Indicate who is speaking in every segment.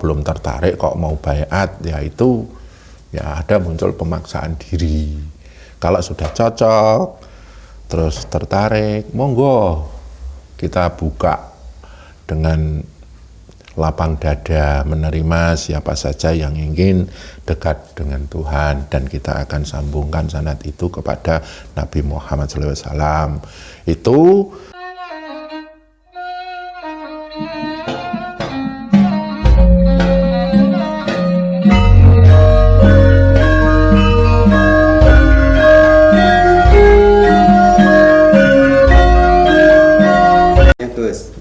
Speaker 1: belum tertarik kok mau baiat, ya itu ya ada muncul pemaksaan diri. Kalau sudah cocok, terus tertarik, monggo kita buka dengan lapang dada menerima siapa saja yang ingin dekat dengan Tuhan, dan kita akan sambungkan sanad itu kepada Nabi Muhammad SAW. Itu
Speaker 2: Gus,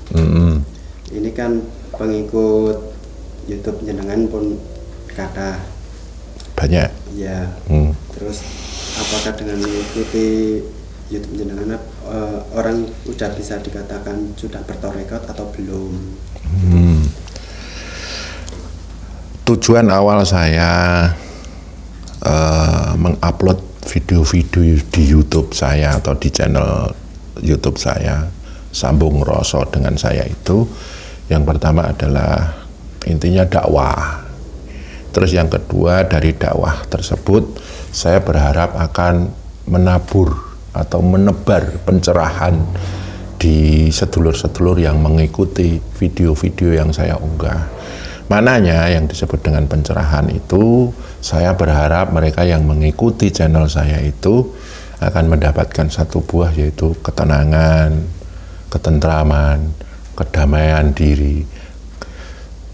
Speaker 2: ini kan pengikut YouTube jenengan pun kata
Speaker 1: banyak.
Speaker 2: ya. Terus apakah dengan mengikuti YouTube jenengan orang udah bisa dikatakan sudah bertarekat atau belum?
Speaker 1: Tujuan awal saya mengupload video-video di YouTube saya atau di channel YouTube saya, Sambung Rasa dengan saya itu, yang pertama adalah intinya dakwah. Terus yang kedua, dari dakwah tersebut saya berharap akan menabur atau menebar pencerahan di sedulur-sedulur yang mengikuti video-video yang saya unggah. Mananya yang disebut dengan pencerahan itu, saya berharap mereka yang mengikuti channel saya itu akan mendapatkan satu buah, yaitu ketenangan, ketentraman, kedamaian diri,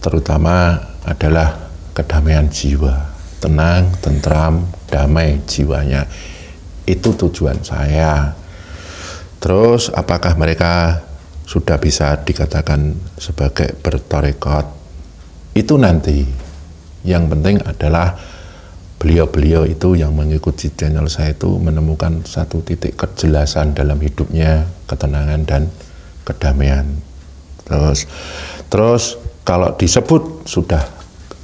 Speaker 1: terutama adalah kedamaian jiwa, tenang, tentram, damai jiwanya. Itu tujuan saya. Terus apakah mereka sudah bisa dikatakan sebagai bertarekat? Itu nanti. Yang penting adalah beliau-beliau itu yang mengikuti channel saya itu menemukan satu titik kejelasan dalam hidupnya, ketenangan dan kedamaian. Terus kalau disebut sudah,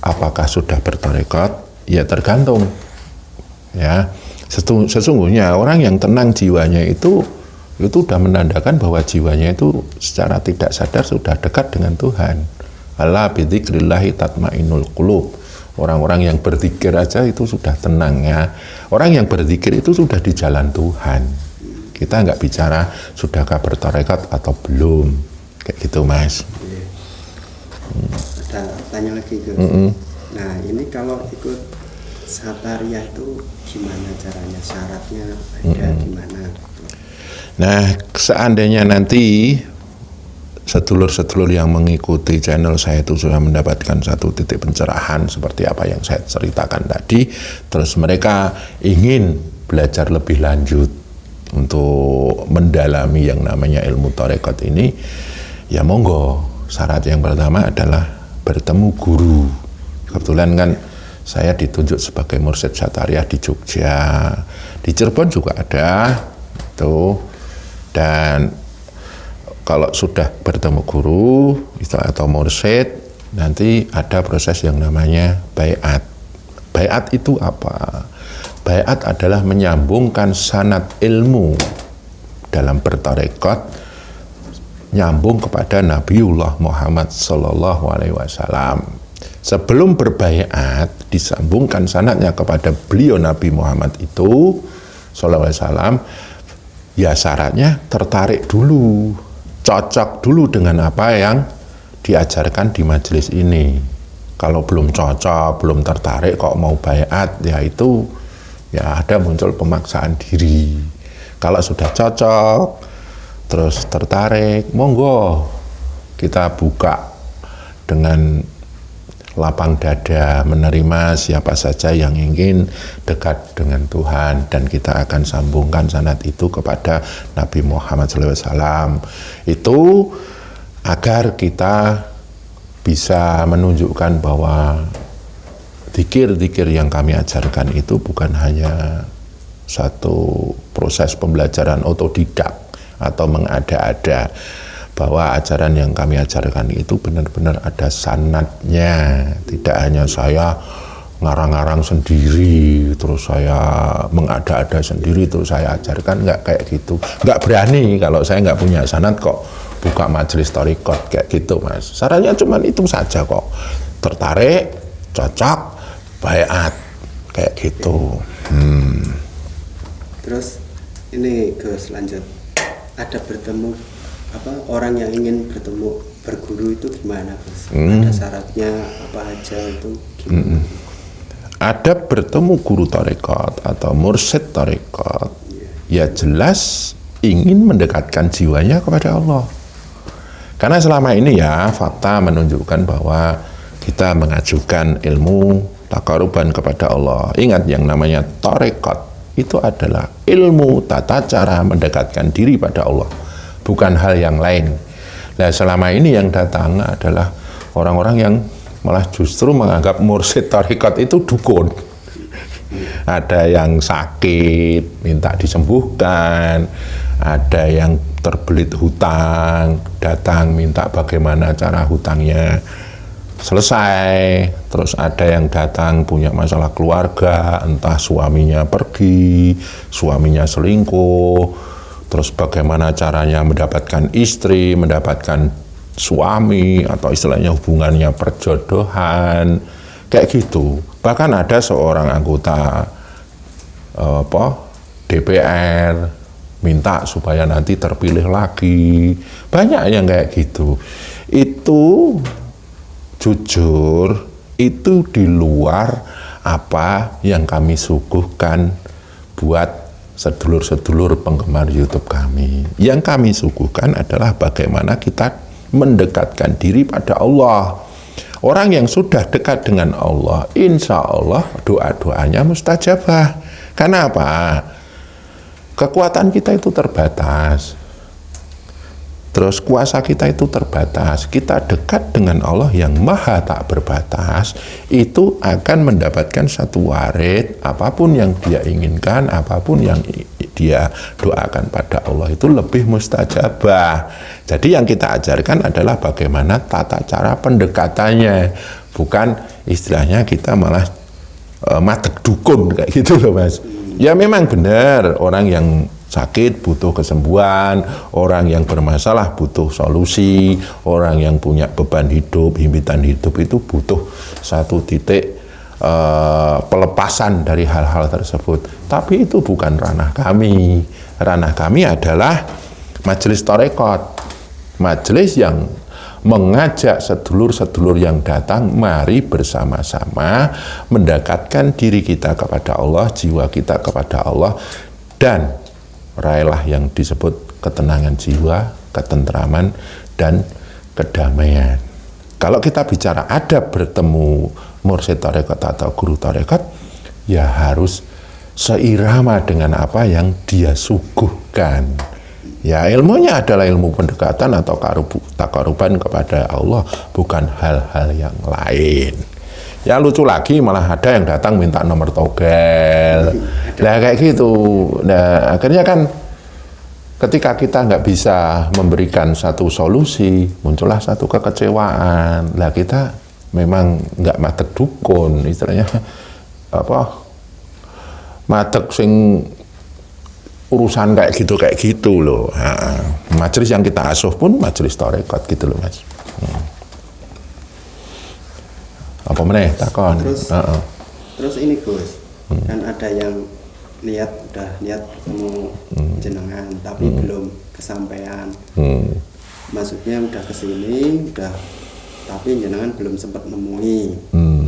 Speaker 1: apakah sudah bertarekat? Ya tergantung. Ya, sesungguhnya orang yang tenang jiwanya itu sudah menandakan bahwa jiwanya itu secara tidak sadar sudah dekat dengan Tuhan. Ala bidzikrillahi tatmainnul qulub. Orang-orang yang berzikir aja itu sudah tenang ya. Orang yang berzikir itu sudah di jalan Tuhan. Kita nggak bicara sudahkah bertarekat atau belum, kayak gitu Mas.
Speaker 2: Ada tanya lagi Gus. Nah ini kalau ikut Satariyah itu gimana caranya, syaratnya ada gimana?
Speaker 1: Nah seandainya nanti sedulur-sedulur yang mengikuti channel saya itu sudah mendapatkan satu titik pencerahan seperti apa yang saya ceritakan tadi, terus mereka ingin belajar lebih lanjut untuk mendalami yang namanya ilmu tarekat ini, ya monggo. Syarat yang pertama adalah bertemu guru. Kebetulan kan saya ditunjuk sebagai mursyid Satariyah di Jogja, di Cirebon juga ada itu. Dan kalau sudah bertemu guru atau mursyid, nanti ada proses yang namanya baiat. Baiat itu apa? Baiat adalah menyambungkan sanad ilmu dalam bertarekat, nyambung kepada Nabiullah Muhammad Sallallahu Alaihi Wasallam. Sebelum berbaiat, disambungkan sanadnya kepada beliau Nabi Muhammad itu Sallallahu Alaihi Wasallam. Ya syaratnya tertarik dulu, cocok dulu dengan apa yang diajarkan di majelis ini. Kalau belum cocok, belum tertarik kok mau baiat, ya itu ya ada muncul pemaksaan diri. Kalau sudah cocok, terus tertarik, monggo kita buka dengan lapang dada menerima siapa saja yang ingin dekat dengan Tuhan, dan kita akan sambungkan sanad itu kepada Nabi Muhammad SAW. Itu agar kita bisa menunjukkan bahwa zikir-zikir yang kami ajarkan itu bukan hanya satu proses pembelajaran otodidak atau mengada-ada, bahwa ajaran yang kami ajarkan itu benar-benar ada sanadnya. Tidak hanya saya ngarang-ngarang sendiri, terus saya mengada-ada sendiri, terus saya ajarkan, nggak kayak gitu. Nggak berani kalau saya nggak punya sanad kok buka majelis tarekat kayak gitu Mas. Sarannya cuma itu saja kok. tertarik, cocok, baiat kayak gitu.
Speaker 2: Terus ini Gus lanjut, ada bertemu orang yang ingin berguru itu gimana Gus? Ada syaratnya apa aja itu gimana?
Speaker 1: Ada bertemu guru tarekat atau mursyid tarekat, ya jelas ingin mendekatkan jiwanya kepada Allah. Karena selama ini ya fakta menunjukkan bahwa kita mengajukan ilmu taqarruban kepada Allah. Ingat yang namanya tarekat itu adalah ilmu tata cara mendekatkan diri pada Allah, bukan hal yang lain. Nah selama ini yang datang adalah orang-orang yang malah justru menganggap mursyid tarekat itu dukun. Ada yang sakit minta disembuhkan, ada yang terbelit hutang datang minta bagaimana cara hutangnya selesai. Terus ada yang datang punya masalah keluarga, entah suaminya pergi, suaminya selingkuh, terus bagaimana caranya mendapatkan istri, mendapatkan suami, atau istilahnya hubungannya perjodohan kayak gitu. Bahkan ada seorang anggota DPR minta supaya nanti terpilih lagi. Banyak yang kayak gitu. Itu jujur itu di luar apa yang kami suguhkan buat sedulur-sedulur penggemar YouTube kami. Yang kami suguhkan adalah bagaimana kita mendekatkan diri pada Allah. Orang yang sudah dekat dengan Allah, insya Allah doa-doanya mustajabah. Karena apa? Kekuatan kita itu terbatas. Terus kuasa kita itu terbatas. Kita dekat dengan Allah yang maha tak berbatas, itu akan mendapatkan satu warid, apapun yang dia inginkan, apapun yang dia doakan pada Allah itu lebih mustajabah. Jadi yang kita ajarkan adalah bagaimana tata cara pendekatannya, bukan istilahnya kita malah matek dukun kayak gitu loh Mas. Ya memang benar, orang yang sakit butuh kesembuhan, orang yang bermasalah butuh solusi, orang yang punya beban hidup, himpitan hidup itu butuh satu titik pelepasan dari hal-hal tersebut. Tapi itu bukan ranah kami. Ranah kami adalah majelis tarekat, majelis yang mengajak sedulur-sedulur yang datang, mari bersama-sama mendekatkan diri kita kepada Allah, jiwa kita kepada Allah, dan raihlah yang disebut ketenangan jiwa, ketentraman, dan kedamaian. Kalau kita bicara ada bertemu mursyid tarekat atau guru tarekat, ya harus seirama dengan apa yang dia suguhkan. Ya ilmunya adalah ilmu pendekatan atau taqarruban kepada Allah, bukan hal-hal yang lain. Ya lucu lagi malah ada yang datang minta nomor togel. Nah kayak gitu. Nah akhirnya kan ketika kita nggak bisa memberikan satu solusi, muncullah satu kekecewaan. Lah kita memang nggak matek dukun, istilahnya matek sing urusan kayak gitu loh. Majelis yang kita asuh pun majelis tarekat gitu loh Mas. Apa meneh takon?
Speaker 2: Terus ini Gus, kan ada yang udah niat ketemu jenengan tapi belum kesampaian. Maksudnya udah kesini, tapi jenengan belum sempat nemui.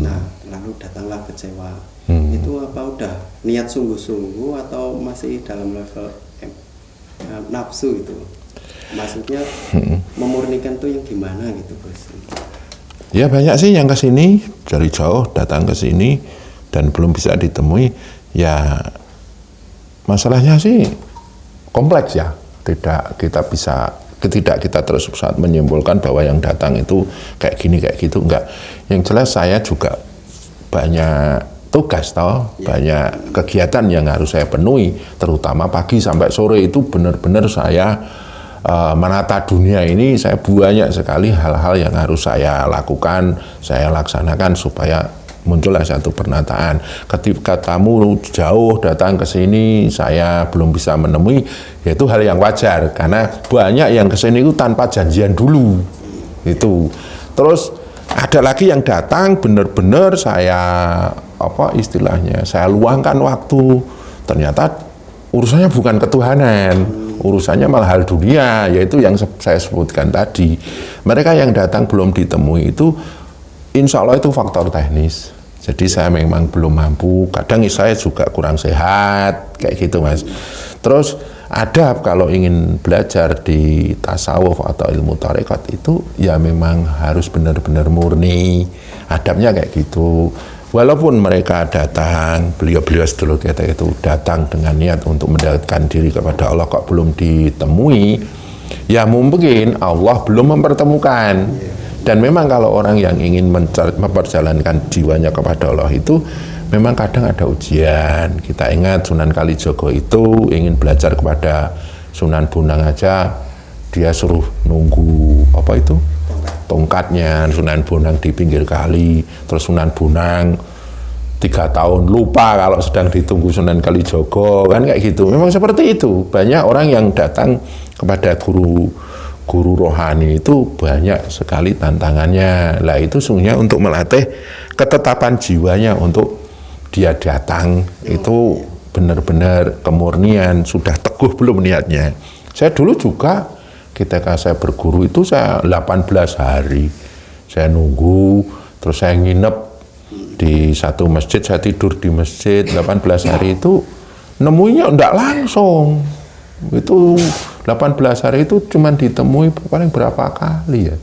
Speaker 2: Nah, lalu datanglah kecewa. Itu apa udah niat sungguh-sungguh atau masih dalam level nafsu itu? Maksudnya memurnikan tuh yang gimana gitu Gus?
Speaker 1: Ya banyak sih yang kesini dari jauh datang ke sini dan belum bisa ditemui. Ya masalahnya sih kompleks ya. Tidak kita terus saat menyimpulkan bahwa yang datang itu kayak gini kayak gitu, enggak. Yang jelas saya juga banyak tugas banyak kegiatan yang harus saya penuhi, terutama pagi sampai sore itu benar-benar saya menata dunia ini. Saya banyak sekali hal-hal yang harus saya lakukan, saya laksanakan supaya muncullah satu pernataan. Ketika tamu jauh datang ke sini, saya belum bisa menemui, yaitu hal yang wajar karena banyak yang ke sini itu tanpa janjian dulu. Itu. Terus Ada lagi yang datang benar-benar saya apa istilahnya, saya luangkan waktu, ternyata urusannya bukan ketuhanan, urusannya malah hal dunia, yaitu yang saya sebutkan tadi. Mereka yang datang belum ditemui itu insya Allah itu faktor teknis. Jadi saya memang belum mampu, kadang saya juga kurang sehat, kayak gitu Mas. Terus adab kalau ingin belajar di tasawuf atau ilmu tarekat itu ya memang harus benar-benar murni, adabnya kayak gitu. Walaupun mereka datang, beliau-beliau sedulur kita itu datang dengan niat untuk mendekatkan diri kepada Allah kok belum ditemui, ya mungkin Allah belum mempertemukan. Dan memang kalau orang yang ingin memperjalankan jiwanya kepada Allah itu memang kadang ada ujian. Kita ingat Sunan Kalijogo itu ingin belajar kepada Sunan Bonang aja, dia suruh nunggu apa itu tongkatnya Sunan Bonang di pinggir kali, terus Sunan Bonang 3 tahun lupa kalau sedang ditunggu Sunan Kalijogo, kan kayak gitu. Memang seperti itu, banyak orang yang datang kepada guru rohani itu banyak sekali tantangannya. Lah itu sungguhnya untuk melatih ketetapan jiwanya untuk dia datang itu benar-benar kemurnian, sudah teguh belum niatnya. Saya dulu juga ketika saya berguru itu saya 18 hari saya nunggu, terus saya nginep di satu masjid, saya tidur di masjid 18 hari itu nemuinya enggak langsung. Itu 18 hari itu cuma ditemui paling berapa kali ya,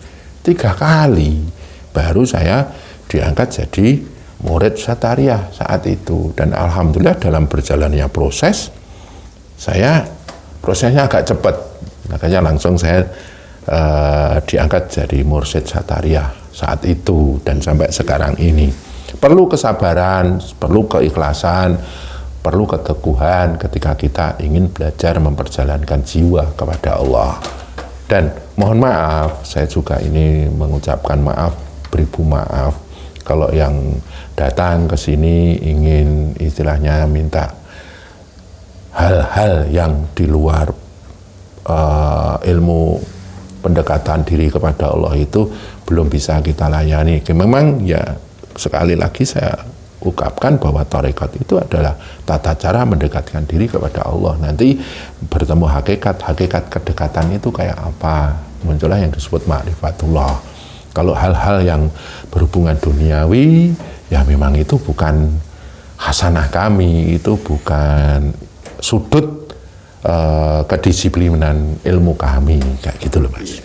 Speaker 1: 3 kali baru saya diangkat jadi murid Satariah saat itu. Dan alhamdulillah dalam berjalannya proses prosesnya agak cepat, makanya langsung saya diangkat jadi mursyid Satariah saat itu dan sampai sekarang ini. Perlu kesabaran, perlu keikhlasan, perlu keteguhan ketika kita ingin belajar memperjalankan jiwa kepada Allah. Dan mohon maaf, saya juga ini mengucapkan maaf, beribu maaf kalau yang datang ke sini ingin istilahnya minta hal-hal yang di luar ilmu pendekatan diri kepada Allah itu belum bisa kita layani. Memang ya sekali lagi saya ungkapkan bahwa tarekat itu adalah tata cara mendekatkan diri kepada Allah. Nanti bertemu hakikat kedekatan itu kayak apa? Muncullah yang disebut ma'rifatullah. Kalau hal-hal yang berhubungan duniawi, ya memang itu bukan hasanah kami, itu bukan sudut kedisiplinan ilmu kami, kayak gitu loh Mas.